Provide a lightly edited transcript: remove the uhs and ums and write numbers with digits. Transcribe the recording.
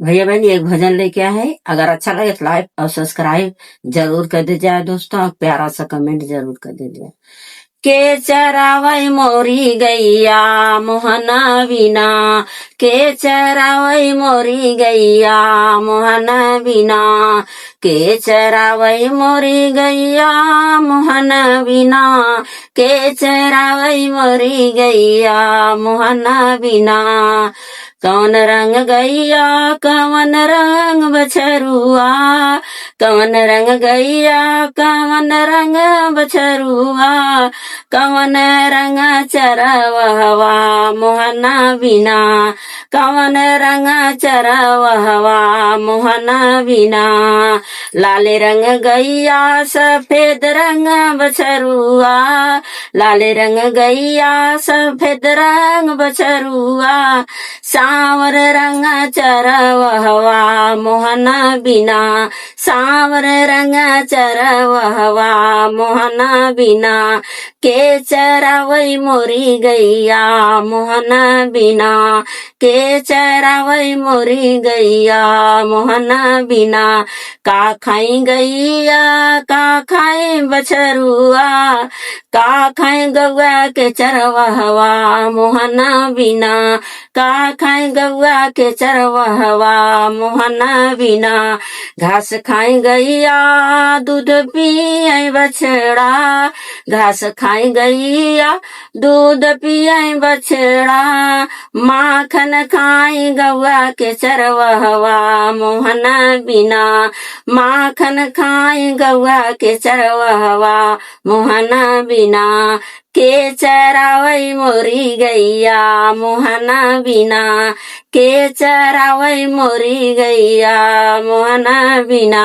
भैया बहन एक भजन लेके आए हैं। अगर अच्छा लगे तो लाइक और सब्सक्राइब जरूर कर दीजिए दोस्तों, और प्यारा सा कमेंट जरूर कर दीजिए। के चरावई मोरी गैया मोहना बिना, के चरावई मोरी गैया मोहना बिना, के चरावई मोरी गैया मोहना बिना, के चरावई मोरी गैया मोहना बिना। कौन रंग गैया कवन रंग बछरुआ, कवन रंग गैया कवन रंग बछरुआ, कवन रंग चरवहवा मोहना बिना, कवन रंग चरवहवा मोहना बिना। लाल रंग गैया सफेद रंग बछरुआ, लाल रंग गैया सफेद रंग बछरुआ, सांवर रंग चरवहवा मोहना बिना, सांवर रंग चरवहवा मोहना बिना। के चरावई मोरी गैया मोहना बिना, के चरावई मोरी गैया मोहना बिना। का खाई गैया का खाई बछरुआ, का खाई गौआ के चरवहवा मोहना बिना, का खाई गौआ के चरवहवा मोहना बिना। घास खाई गैया दूध पिए बछड़ा, घास खाई गैया दूध पिए बछड़ा, माखन खाई गौआ के चरवहवा मोहना बिना, माखन खाई गौआ के चरवहवा मोहना बिना। के चरावई मोरी गैया मोहना बिना, के चरावई मोरी गैया मोहना बिना।